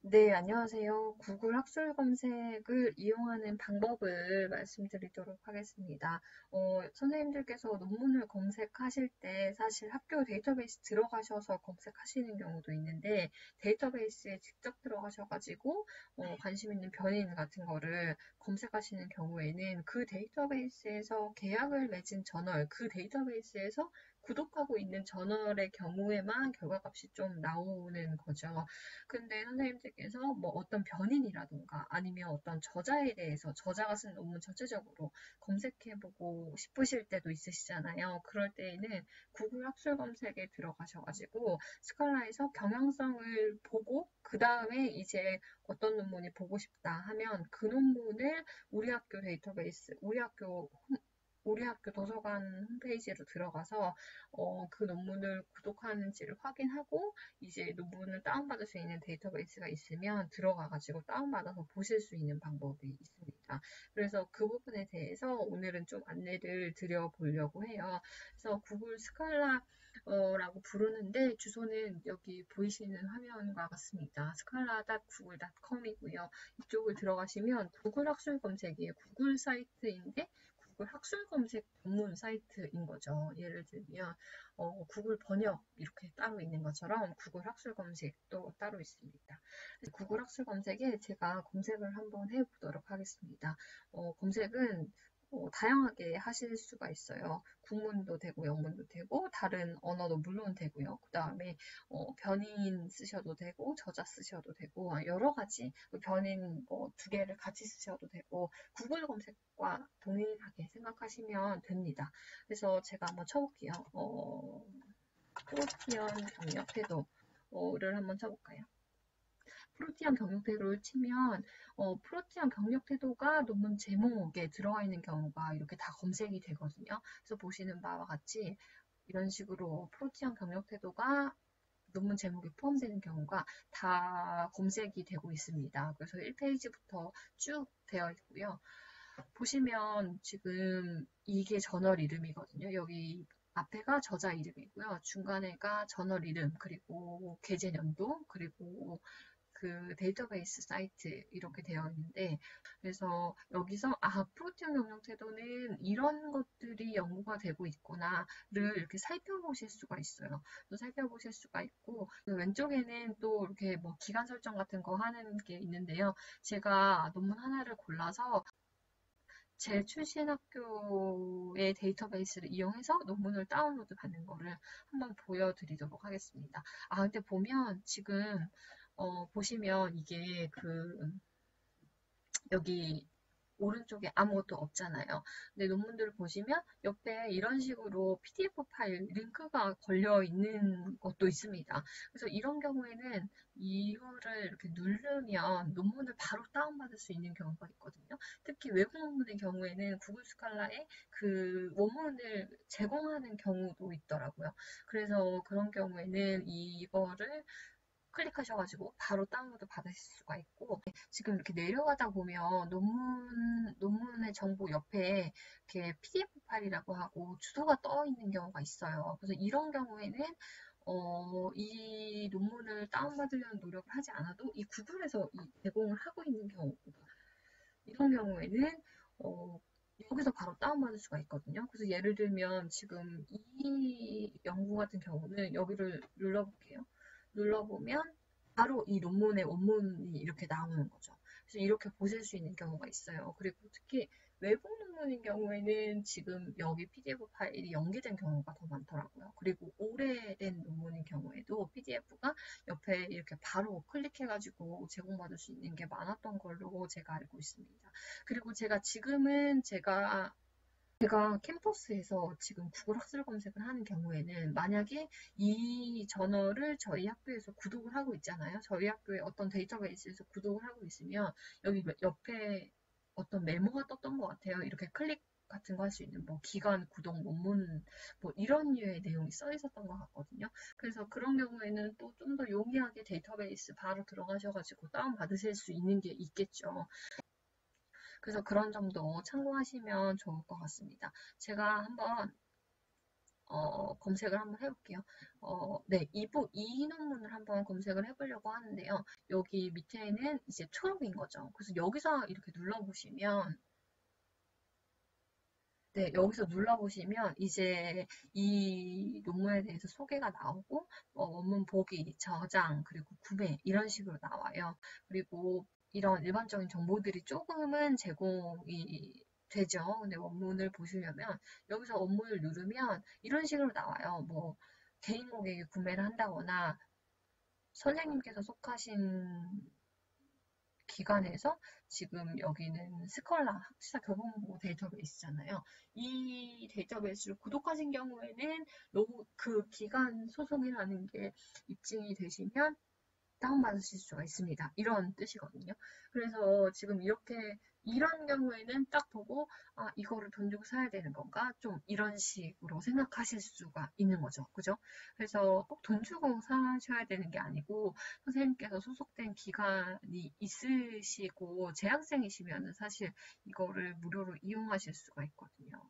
네, 안녕하세요. 구글 학술 검색을 이용하는 방법을 말씀드리도록 하겠습니다. 선생님들께서 논문을 검색하실 때 사실 학교 데이터베이스 들어가셔서 검색하시는 경우도 있는데 데이터베이스에 직접 들어가셔가지고 관심 있는 변인 같은 거를 검색하시는 경우에는 그 데이터베이스에서 계약을 맺은 저널, 그 데이터베이스에서 구독하고 있는 저널의 경우에만 결과값이 좀 나오는 거죠. 근데 선생님들께서 뭐 어떤 변인이라든가 아니면 어떤 저자에 대해서 저자가 쓴 논문 전체적으로 검색해보고 싶으실 때도 있으시잖아요. 그럴 때에는 구글 학술 검색에 들어가셔가지고 스칼라에서 경향성을 보고 그 다음에 이제 어떤 논문이 보고 싶다 하면 그 논문을 우리 학교 데이터베이스, 우리 학교 도서관 홈페이지로 들어가서 그 논문을 구독하는지를 확인하고 이제 논문을 다운받을 수 있는 데이터베이스가 있으면 들어가가지고 다운받아서 보실 수 있는 방법이 있습니다. 그래서 그 부분에 대해서 오늘은 좀 안내를 드려보려고 해요. 그래서 구글 스칼라라고 부르는데 주소는 여기 보이시는 화면과 같습니다. scala.google.com이고요. 이쪽을 들어가시면 구글 학술 검색이에요. 구글 사이트인데 구글 학술 검색 전문 사이트인 거죠. 예를 들면 구글 번역 이렇게 따로 있는 것처럼 구글 학술 검색도 따로 있습니다. 구글 학술 검색에 제가 검색을 한번 해보도록 하겠습니다. 검색은 다양하게 하실 수가 있어요. 국문도 되고 영문도 되고 다른 언어도 물론 되고요. 그 다음에 변인 쓰셔도 되고 저자 쓰셔도 되고 여러 가지 변인 뭐 두 개를 같이 쓰셔도 되고 구글 검색과 동일하게 생각하시면 됩니다. 그래서 제가 한번 쳐볼게요. 프로티언 경력 태도를 한번 쳐볼까요? 프로티언 경력 태도를 치면 프로티언 경력 태도가 논문 제목에 들어가 있는 경우가 이렇게 다 검색이 되거든요. 그래서 보시는 바와 같이 이런 식으로 프로티언 경력 태도가 논문 제목에 포함되는 경우가 다 검색이 되고 있습니다. 그래서 1페이지부터 쭉 되어 있고요. 보시면 지금 이게 저널 이름이거든요. 여기 앞에가 저자 이름이고요. 중간에가 저널 이름, 그리고 게재 연도, 그리고 그 데이터베이스 사이트 이렇게 되어 있는데 그래서 여기서 프로티온 경력 태도는 이런 것들이 연구가 되고 있구나를 이렇게 살펴보실 수가 있어요. 또 살펴보실 수가 있고 그 왼쪽에는 또 이렇게 뭐 기간 설정 같은 거 하는 게 있는데요. 제가 논문 하나를 골라서 제 출신 학교의 데이터베이스를 이용해서 논문을 다운로드 받는 거를 한번 보여드리도록 하겠습니다. 근데 보면 지금 보시면 이게 여기 오른쪽에 아무것도 없잖아요. 근데 논문들을 보시면 옆에 이런 식으로 PDF 파일 링크가 걸려 있는 것도 있습니다. 그래서 이런 경우에는 이거를 이렇게 누르면 논문을 바로 다운받을 수 있는 경우가 있거든요. 특히 외국 논문의 경우에는 구글 스칼라에 그 원문을 제공하는 경우도 있더라고요. 그래서 그런 경우에는 이거를 클릭하셔가지고 바로 다운로드 받으실 수가 있고 지금 이렇게 내려가다 보면 논문의 정보 옆에 이렇게 PDF 파일이라고 하고 주소가 떠 있는 경우가 있어요. 그래서 이런 경우에는 이 논문을 다운받으려는 노력을 하지 않아도 이 구글에서 제공을 하고 있는 경우 이런 경우에는 어, 여기서 바로 다운받을 수가 있거든요. 그래서 예를 들면 지금 이 연구 같은 경우는 여기를 눌러볼게요. 눌러보면 바로 이 논문의 원문이 이렇게 나오는 거죠. 그래서 이렇게 보실 수 있는 경우가 있어요. 그리고 특히 외국 논문인 경우에는 지금 여기 PDF 파일이 연계된 경우가 더 많더라고요. 그리고 오래된 논문인 경우에도 PDF가 옆에 이렇게 바로 클릭해가지고 제공받을 수 있는 게 많았던 걸로 제가 알고 있습니다. 그리고 제가 캠퍼스에서 지금 구글 학술 검색을 하는 경우에는 만약에 이 저널을 저희 학교에서 구독을 하고 있잖아요. 저희 학교의 어떤 데이터베이스에서 구독을 하고 있으면 여기 옆에 어떤 메모가 떴던 것 같아요. 이렇게 클릭 같은 거 할 수 있는 뭐 기간, 구독, 논문 뭐 이런 류의 내용이 써 있었던 것 같거든요. 그래서 그런 경우에는 또 좀 더 용이하게 데이터베이스 바로 들어가셔가지고 다운 받으실 수 있는 게 있겠죠. 그래서 그런 점도 참고하시면 좋을 것 같습니다. 제가 한번 검색을 한번 해볼게요. 네, 이 논문을 한번 검색을 해보려고 하는데요. 여기 밑에는 이제 초록인 거죠. 그래서 여기서 이렇게 눌러보시면, 네, 여기서 눌러보시면 이제 이 논문에 대해서 소개가 나오고, 원문 보기, 저장, 그리고 구매, 이런 식으로 나와요. 그리고 이런 일반적인 정보들이 조금은 제공이 되죠. 근데 원문을 보시려면 여기서 원문을 누르면 이런 식으로 나와요. 뭐 개인 고객이 구매를 한다거나 선생님께서 속하신 기관에서 지금 여기는 스컬라 학사 교보문고 데이터베이스잖아요. 이 데이터베이스를 구독하신 경우에는 그 기관 소속이라는 게 입증이 되시면 다운받으실 수가 있습니다. 이런 뜻이거든요. 그래서 지금 이런 경우에는 딱 보고, 아, 이거를 돈 주고 사야 되는 건가? 좀 이런 식으로 생각하실 수가 있는 거죠. 그죠? 그래서 꼭 돈 주고 사셔야 되는 게 아니고, 선생님께서 소속된 기간이 있으시고, 재학생이시면 사실 이거를 무료로 이용하실 수가 있거든요.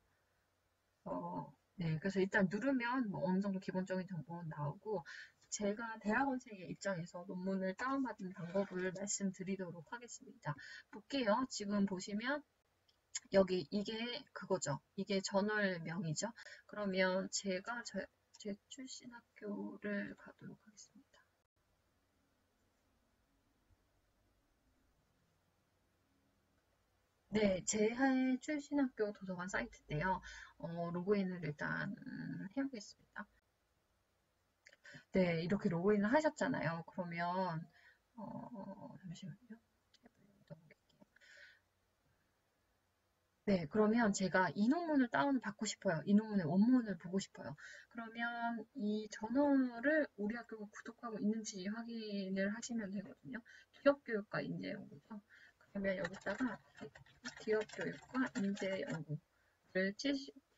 네, 그래서 일단 누르면 뭐 어느 정도 기본적인 정보는 나오고, 제가 대학원생의 입장에서 논문을 다운받은 방법을 말씀드리도록 하겠습니다. 볼게요. 지금 보시면 여기 이게 그거죠. 이게 저널명이죠. 그러면 제 출신 학교를 가도록 하겠습니다. 네, 제 출신 학교 도서관 사이트인데요. 로그인을 일단 해보겠습니다. 네, 이렇게 로그인을 하셨잖아요. 그러면 잠시만요. 네, 그러면 제가 이 논문을 다운받고 싶어요. 이 논문의 원문을 보고 싶어요. 그러면 이 저널을 우리 학교가 구독하고 있는지 확인을 하시면 되거든요. 기업교육과 인재연구죠. 그러면 여기다가 기업교육과 인재연구를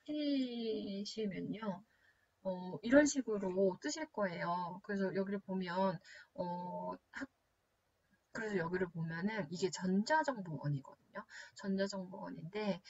치시면요. 이런 식으로 뜨실 거예요. 그래서 여기를 보면, 어, 그래서 여기를 보면은 이게 전자정보원이거든요. 전자정보원인데,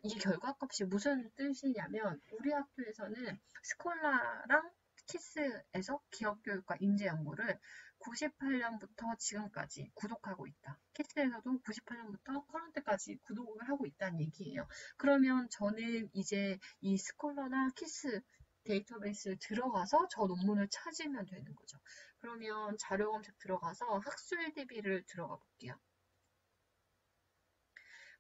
이게 결과값이 무슨 뜻이냐면, 우리 학교에서는 스콜라랑 키스에서 기업교육과 인재연구를 98년부터 지금까지 구독하고 있다. 키스에서도 98년부터 커런트까지 구독을 하고 있다는 얘기예요. 그러면 저는 이제 이 스콜라나 키스 데이터베이스를 들어가서 저 논문을 찾으면 되는 거죠. 그러면 자료 검색 들어가서 학술 DB를 들어가 볼게요.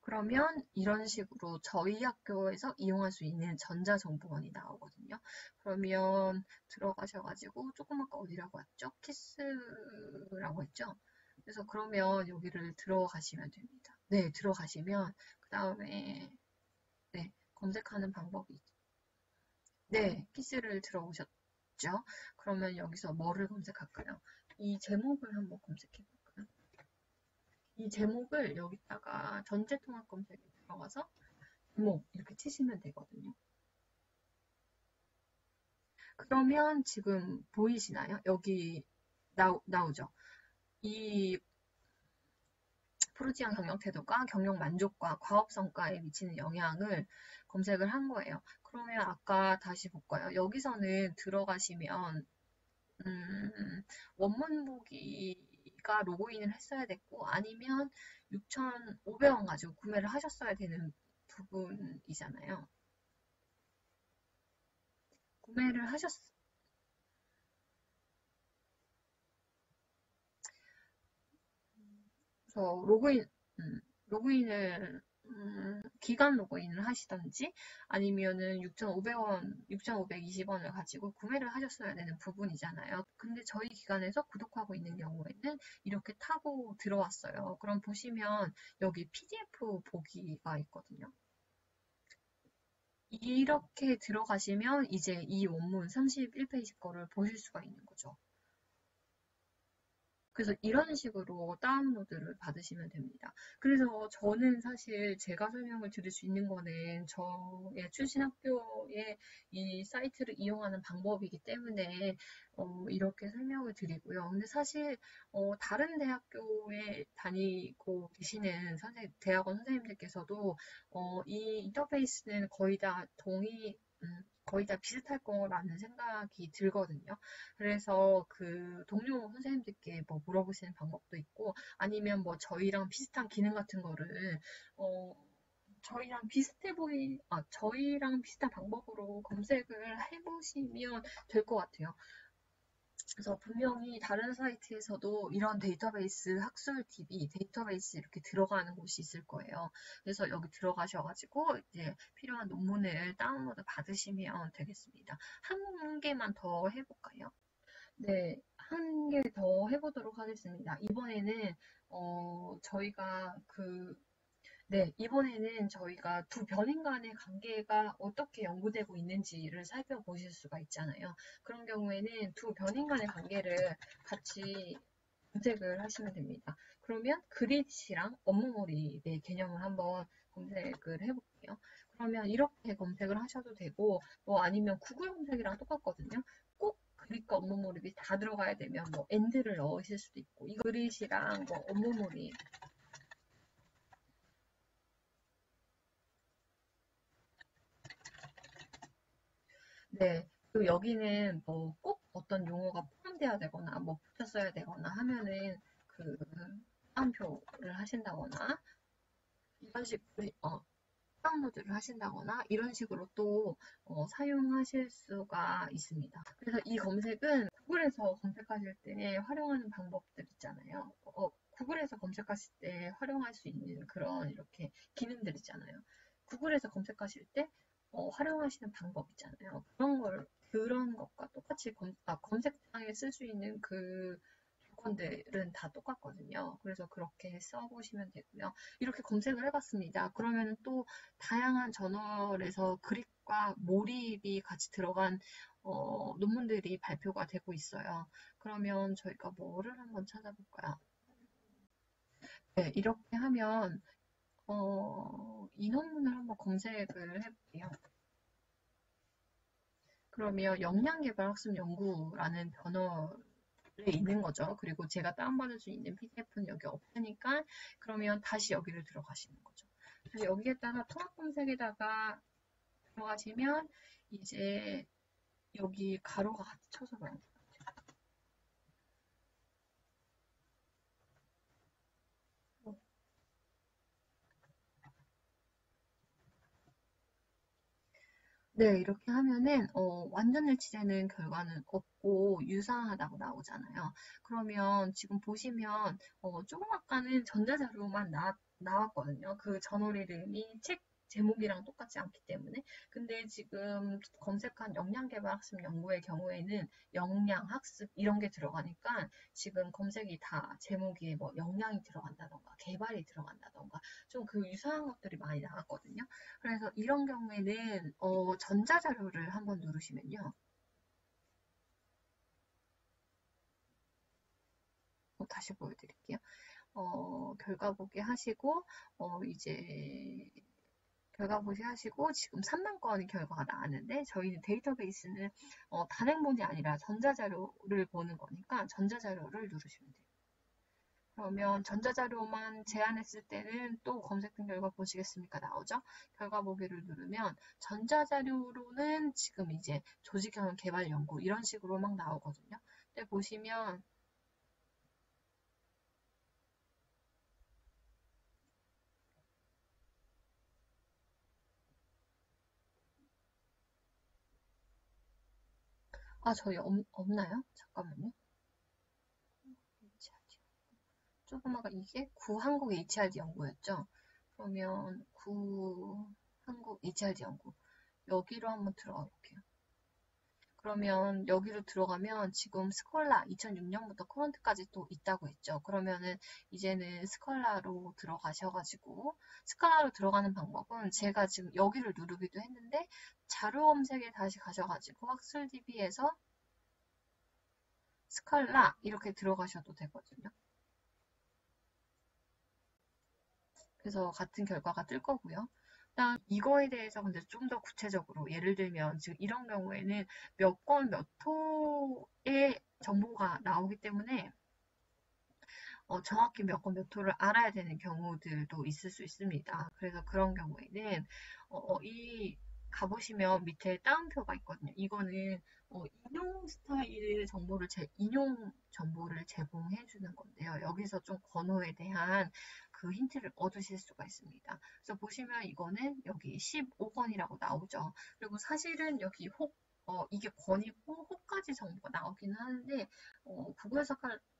그러면 이런 식으로 저희 학교에서 이용할 수 있는 전자정보원이 나오거든요. 그러면 들어가셔가지고 조금 아까 어디라고 했죠? 키스라고 했죠? 그래서 그러면 여기를 들어가시면 됩니다. 네, 들어가시면 그 다음에 네, 검색하는 방법이 있죠. 네, 키스를 들어오셨죠? 그러면 여기서 뭐를 검색할까요? 이 제목을 한번 검색해 볼까요? 이 제목을 여기다가 전체 통합 검색에 들어가서 제목 이렇게 치시면 되거든요. 그러면 지금 보이시나요? 여기 나오죠? 이 프루지안 경영 태도가 경영 만족과 과업 성과에 미치는 영향을 검색을 한 거예요. 그러면 아까 다시 볼까요? 여기서는 들어가시면 원문 보기가 로그인을 했어야 됐고 아니면 6,500원 가지고 구매를 하셨어야 되는 부분이잖아요. 구매를 하셨, 서 로그인을, 기간 로그인을 하시던지 아니면은 6,500원, 6,520원을 가지고 구매를 하셨어야 되는 부분이잖아요. 근데 저희 기관에서 구독하고 있는 경우에는 이렇게 타고 들어왔어요. 그럼 보시면 여기 PDF 보기가 있거든요. 이렇게 들어가시면 이제 이 원문 31페이지 거를 보실 수가 있는 거죠. 그래서 이런 식으로 다운로드를 받으시면 됩니다. 그래서 저는 사실 제가 설명을 드릴 수 있는 거는 저의 출신 학교의 이 사이트를 이용하는 방법이기 때문에 이렇게 설명을 드리고요. 근데 사실 다른 대학교에 다니고 계시는 대학원 선생님들께서도 이 인터페이스는 거의 다 거의 다 비슷할 거라는 생각이 들거든요. 그래서 그 동료 선생님들께 뭐 물어보시는 방법도 있고, 아니면 뭐 저희랑 비슷한 기능 같은 거를, 어, 저희랑 비슷한 방법으로 검색을 해보시면 될 것 같아요. 그래서 분명히 다른 사이트에서도 이런 데이터베이스 학술 DB 데이터베이스 이렇게 들어가는 곳이 있을 거예요. 그래서 여기 들어가셔가지고 이제 필요한 논문을 다운로드 받으시면 되겠습니다. 한 개만 더 해볼까요? 네, 한 개 더 해보도록 하겠습니다. 이번에는 저희가 두 변인 간의 관계가 어떻게 연구되고 있는지를 살펴보실 수가 있잖아요. 그런 경우에는 두 변인 간의 관계를 같이 검색을 하시면 됩니다. 그러면 그릿이랑 업무몰입의 개념을 한번 검색을 해볼게요. 그러면 이렇게 검색을 하셔도 되고, 뭐 아니면 구글 검색이랑 똑같거든요. 꼭 그릿과 업무몰입이 다 들어가야 되면 뭐 엔드를 넣으실 수도 있고, 이 그릿이랑 뭐 업무몰입, 네. 그리고 여기는 뭐 꼭 어떤 용어가 포함되어야 되거나 뭐 붙여 써야 되거나 하면은 그 따옴표를 하신다거나 이런 식으로 다운로드를 하신다거나 이런 식으로 또 사용하실 수가 있습니다. 그래서 이 검색은 구글에서 검색하실 때 활용하는 방법들 있잖아요. 구글에서 검색하실 때 활용할 수 있는 그런 이렇게 기능들 있잖아요. 구글에서 검색하실 때 활용하시는 방법 있잖아요. 그런 것과 똑같이 검색창에 쓸 수 있는 그 조건들은 다 똑같거든요. 그래서 그렇게 써보시면 되고요. 이렇게 검색을 해봤습니다. 그러면 또 다양한 저널에서 그립과 몰입이 같이 들어간 논문들이 발표가 되고 있어요. 그러면 저희가 뭐를 한번 찾아볼까요? 네, 이렇게 하면 이 논문을 한번 검색을 해볼게요. 그러면 역량개발학습 연구라는 저널에 있는 거죠. 그리고 제가 다운받을 수 있는 PDF는 여기 없으니까 그러면 다시 여기를 들어가시는 거죠. 그래서 여기에다가 통합 검색에다가 들어가시면 이제 여기 가로가 같이 쳐서 그런 거예요. 네, 이렇게 하면은 완전 일치되는 결과는 없고 유사하다고 나오잖아요. 그러면 지금 보시면 조금 아까는 전자자료만 나왔거든요. 그 저널 이름이 책 제목이랑 똑같지 않기 때문에. 근데 지금 검색한 역량개발학습 연구의 경우에는 역량학습 이런 게 들어가니까 지금 검색이 다 제목이 뭐 역량이 들어간다던가 개발이 들어간다던가 좀 그 유사한 것들이 많이 나왔거든요. 그래서 이런 경우에는 전자자료를 한번 누르시면요. 다시 보여드릴게요. 결과 보기 하시고 이제 결과 보기 하시고 지금 3만 건의 결과가 나왔는데 저희는 데이터베이스는 단행본이 아니라 전자자료를 보는 거니까 전자자료를 누르시면 돼요. 그러면 전자자료만 제한했을 때는 또 검색된 결과 보시겠습니까? 나오죠? 결과 보기를 누르면 전자자료로는 지금 이제 조직경영 개발 연구 이런 식으로 막 나오거든요. 근데 보시면 저희 없나요? 잠깐만요. 조금 아까 이게 구한국 HRD 연구였죠? 그러면 구한국 HRD 연구 여기로 한번 들어가 볼게요. 그러면 여기로 들어가면 지금 스콜라 2006년부터 코런트까지 또 있다고 했죠. 그러면은 이제는 스콜라로 들어가셔가지고 스콜라로 들어가는 방법은 제가 지금 여기를 누르기도 했는데 자료 검색에 다시 가셔가지고 학술 DB에서 스콜라 이렇게 들어가셔도 되거든요. 그래서 같은 결과가 뜰 거고요. 일단 이거에 대해서 근데 좀 더 구체적으로 예를 들면 지금 이런 경우에는 몇 건 몇 호의 정보가 나오기 때문에 정확히 몇 건 몇 호를 알아야 되는 경우들도 있을 수 있습니다. 그래서 그런 경우에는 이 가보시면 밑에 따옴표가 있거든요. 이거는 인용 스타일 정보를 인용 정보를 제공해 주는 건데요. 여기서 좀 권호에 대한 그 힌트를 얻으실 수가 있습니다. 그래서 보시면 이거는 여기 15권이라고 나오죠. 그리고 사실은 여기 이게 권이고 혹까지 정보가 나오긴 하는데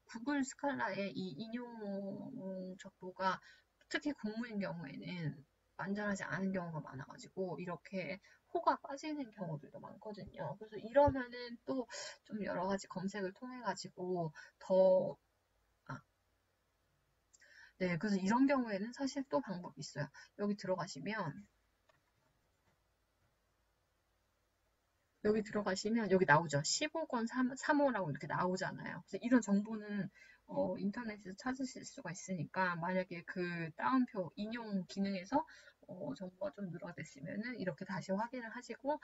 구글 스칼라의 이 인용 정보가 특히 공무인 경우에는 완전하지 않은 경우가 많아가지고 이렇게 호가 빠지는 경우들도 많거든요. 그래서 이러면은 또 좀 여러 가지 검색을 통해 가지고 더 아, 네, 그래서 이런 경우에는 사실 또 방법이 있어요. 여기 들어가시면 여기 나오죠. 15권 3호라고 이렇게 나오잖아요. 그래서 이런 정보는 인터넷에서 찾으실 수가 있으니까 만약에 그 따옴표 인용 기능에서 정보가 좀 누락됐으면은 이렇게 다시 확인을 하시고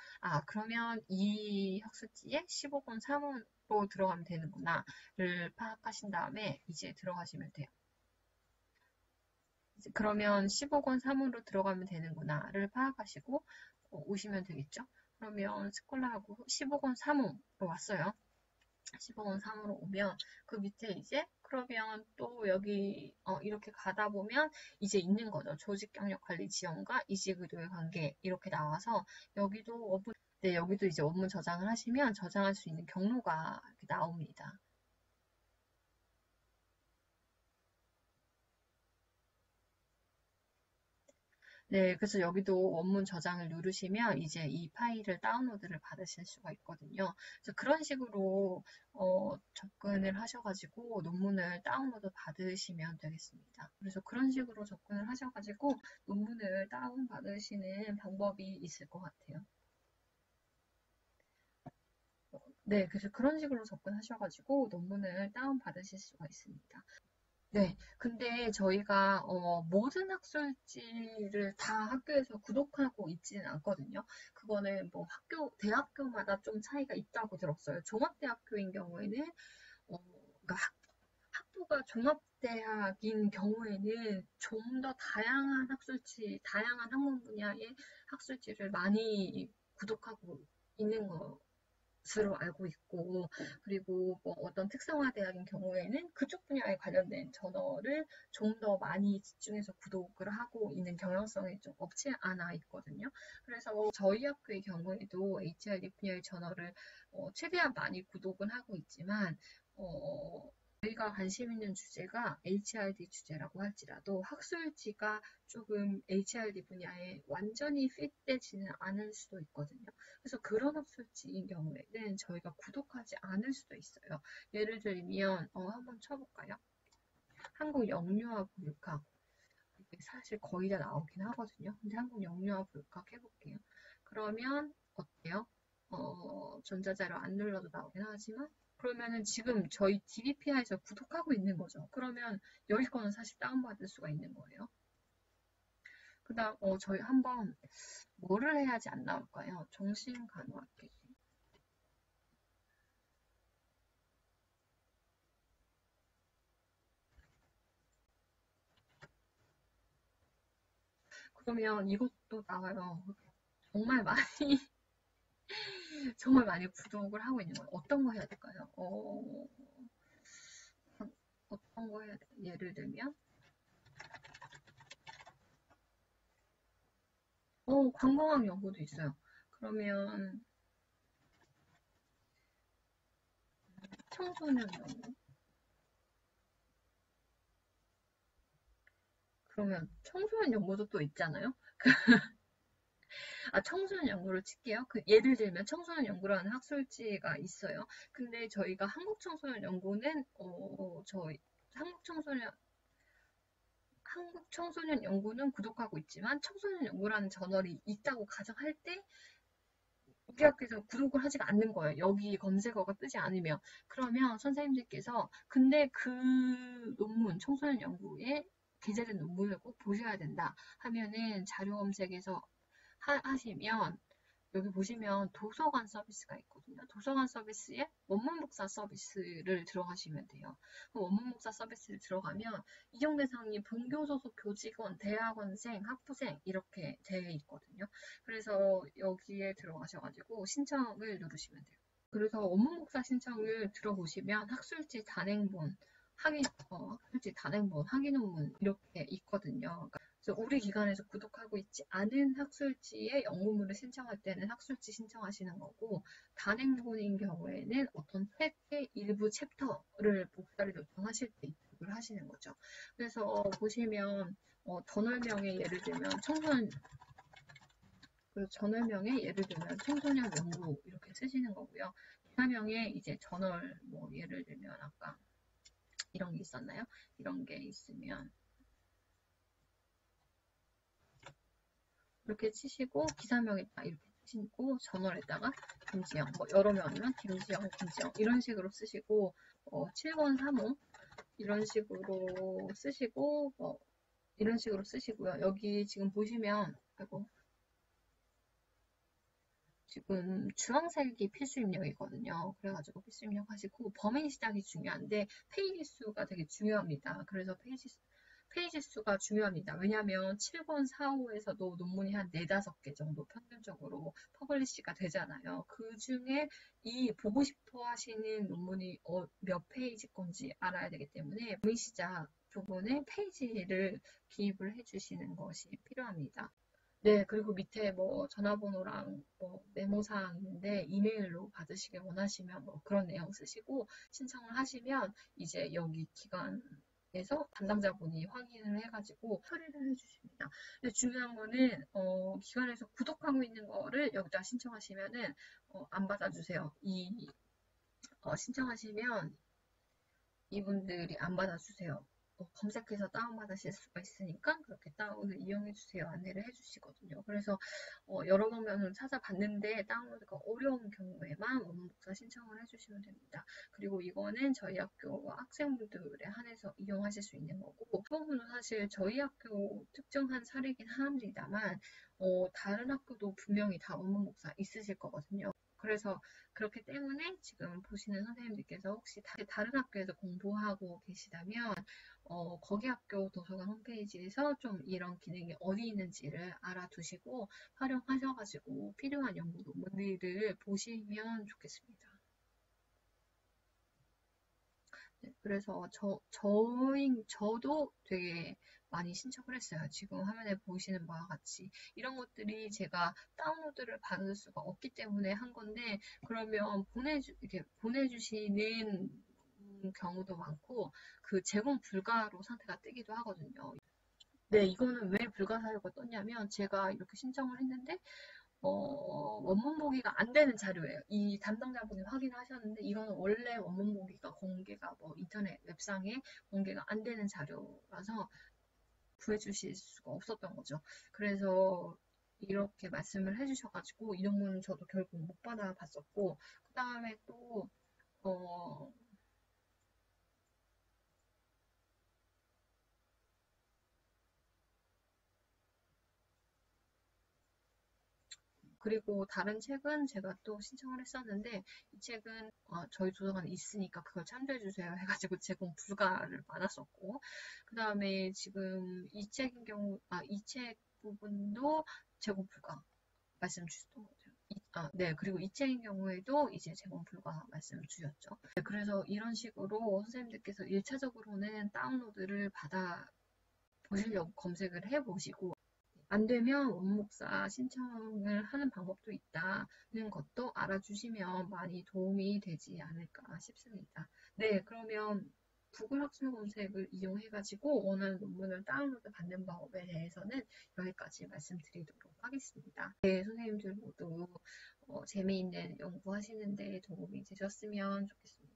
그러면 이 학습지에 15권 3호로 들어가면 되는구나를 파악하신 다음에 이제 들어가시면 돼요. 그러면 15권 3호로 들어가면 되는구나를 파악하시고 오시면 되겠죠. 그러면 스콜라하고 15권 3호로 왔어요. 15권 3호로 오면 그 밑에 이제 그러면 또 여기 이렇게 가다 보면 이제 있는 거죠. 조직 경력 관리 지원과 이직 의도의 관계 이렇게 나와서 여기도 이제 원문 저장을 하시면 저장할 수 있는 경로가 이렇게 나옵니다. 네, 그래서 여기도 원문 저장을 누르시면 이제 이 파일을 다운로드를 받으실 수가 있거든요. 그래서 그런 식으로 접근을 하셔가지고 논문을 다운로드 받으시면 되겠습니다. 그래서 그런 식으로 접근을 하셔가지고 논문을 다운 받으시는 방법이 있을 것 같아요. 네, 그래서 그런 식으로 접근하셔가지고 논문을 다운 받으실 수가 있습니다. 네, 근데 저희가 모든 학술지를 다 학교에서 구독하고 있지는 않거든요. 그거는 뭐 대학교마다 좀 차이가 있다고 들었어요. 종합대학교인 경우에는 그러니까 학부가 종합대학인 경우에는 좀 더 다양한 다양한 학문 분야의 학술지를 많이 구독하고 있는 것으로 알고 있고, 그리고 뭐 어떤 특성화 대학인 경우에는 그쪽 분야에 관련된 저널을 좀 더 많이 집중해서 구독을 하고 있는 경향성이 좀 없지 않아 있거든요. 그래서 저희 학교의 경우에도 HRD 분야의 저널을 최대한 많이 구독은 하고 있지만, 저희가 관심 있는 주제가 HRD 주제라고 할지라도 학술지가 조금 HRD 분야에 완전히 핏되지는 않을 수도 있거든요. 그래서 그런 학술지인 경우에는 저희가 구독하지 않을 수도 있어요. 예를 들면 한번 쳐볼까요? 한국 영유아 교육학 이게 사실 거의 다 나오긴 하거든요. 근데 한국 영유아 교육학 해볼게요. 그러면 어때요? 전자자료 안 눌러도 나오긴 하지만 그러면은 지금 저희 DBPI에서 구독하고 있는 거죠. 그러면 여기 거는 사실 다운받을 수가 있는 거예요. 그다음 저희 한번 뭐를 해야지 안 나올까요? 정신간호학회. 그러면 이것도 나와요. 정말 많이 정말 많이 구독을 하고 있는 거예요. 어떤 거 해야 될까요? 어떤 거 해야 돼? 예를 들면 관광학 연구도 있어요. 그러면 청소년 연구. 그러면 청소년 연구도 또 있잖아요. 청소년 연구를 칠게요. 예를 들면 청소년 연구라는 학술지가 있어요. 근데 저희가 한국 청소년 연구는 저희 한국 청소년 한국 청소년 연구는 구독하고 있지만 청소년 연구라는 저널이 있다고 가정할 때 우리 학교에서 구독을 하지가 않는 거예요. 여기 검색어가 뜨지 않으면. 그러면 선생님들께서 근데 그 논문, 청소년 연구에 게재된 논문을 꼭 보셔야 된다 하면은 자료 검색에서 하시면 여기 보시면 도서관 서비스가 있거든요. 도서관 서비스에 원문 복사 서비스를 들어가시면 돼요. 원문 복사 서비스를 들어가면 이용 대상이 본교 소속 교직원, 대학원생, 학부생 이렇게 되어 있거든요. 그래서 여기에 들어가셔가지고 신청을 누르시면 돼요. 그래서 원문 복사 신청을 들어보시면 학술지 단행본, 학술지 단행본, 학위 논문 이렇게 있거든요. 그래서 우리 기관에서 구독하고 있지 않은 학술지에 연구문을 신청할 때는 학술지 신청하시는 거고, 단행본인 경우에는 어떤 책의 일부 챕터를 복사를 요청하실 때 입력을 하시는 거죠. 그래서 보시면 저널명에 예를 들면 청소년 연구 이렇게 쓰시는 거고요. 기사명에 이제 저널 뭐 예를 들면 아까 이런 게 있었나요? 이런 게 있으면 이렇게 치시고 기사명에다 이렇게 치시고 저널에다가 김지영 뭐 여러 명이면 김지영 이런 식으로 쓰시고 7번 3호 이런 식으로 쓰시고 이런 식으로 쓰시고요. 여기 지금 보시면 지금 주황색이 필수 입력이거든요. 그래가지고 필수 입력하시고 범위 시작이 중요한데 페이지 수가 되게 중요합니다. 그래서 페이지 수가 중요합니다. 왜냐하면 7권 4호에서도 논문이 한 4, 5개 정도 평균적으로 퍼블리시가 되잖아요. 그 중에 이 보고 싶어 하시는 논문이 몇 페이지 건지 알아야 되기 때문에 범위 시작 부분에 페이지를 기입을 해주시는 것이 필요합니다. 네, 그리고 밑에 뭐 전화번호랑 뭐 메모사항 있는데 이메일로 받으시길 원하시면 뭐 그런 내용 쓰시고 신청을 하시면 이제 여기 기관에서 담당자분이 확인을 해가지고 처리를 해주십니다. 근데 중요한 거는 기관에서 구독하고 있는 거를 여기다 신청하시면은 안 받아주세요. 신청하시면 이분들이 안 받아주세요. 검색해서 다운받으실 수가 있으니까 그렇게 다운을 이용해주세요. 안내를 해주시거든요. 그래서 여러 방면을 찾아봤는데 다운로드가 어려운 경우에만 원문 복사 신청을 해주시면 됩니다. 그리고 이거는 저희 학교 학생분들에 한해서 이용하실 수 있는 거고, 그 부분은 사실 저희 학교 특정한 사례긴 합니다만 다른 학교도 분명히 다 원문 복사 있으실 거거든요. 그래서 그렇기 때문에 지금 보시는 선생님들께서 혹시 다른 학교에서 공부하고 계시다면 거기 학교 도서관 홈페이지에서 좀 이런 기능이 어디 있는지를 알아두시고 활용하셔가지고 필요한 연구 논문들을 보시면 좋겠습니다. 네, 그래서 저도 되게 많이 신청을 했어요. 지금 화면에 보이시는 바와 같이 이런 것들이 제가 다운로드를 받을 수가 없기 때문에 한 건데, 그러면 이렇게 보내주시는 경우도 많고 그 제공 불가로 상태가 뜨기도 하거든요. 네, 이거는 왜 불가 사유가 떴냐면 제가 이렇게 신청을 했는데 원문 보기가 안 되는 자료예요. 이 담당자분이 확인하셨는데 이거는 원래 원문 보기가 공개가 인터넷 웹상에 공개가 안 되는 자료라서 구해주실 수가 없었던 거죠. 그래서 이렇게 말씀을 해주셔가지고 이 논문은 저도 결국 못 받아봤었고, 그 다음에 또 그리고 다른 책은 제가 또 신청을 했었는데 이 책은 저희 도서관에 있으니까 그걸 참조해주세요 해가지고 제공 불가를 받았었고, 그 다음에 지금 이 책인 경우 이 책 부분도 제공 불가 말씀 주셨던 것 같아요. 네, 그리고 이 책인 경우에도 이제 제공 불가 말씀 주셨죠. 네, 그래서 이런 식으로 선생님들께서 1차적으로는 다운로드를 받아 보시려고 검색을 해보시고, 안 되면 원목사 신청을 하는 방법도 있다는 것도 알아주시면 많이 도움이 되지 않을까 싶습니다. 네, 그러면 구글 학술 검색을 이용해가지고 원하는 논문을 다운로드 받는 방법에 대해서는 여기까지 말씀드리도록 하겠습니다. 네, 선생님들 모두 재미있는 연구하시는 데 도움이 되셨으면 좋겠습니다.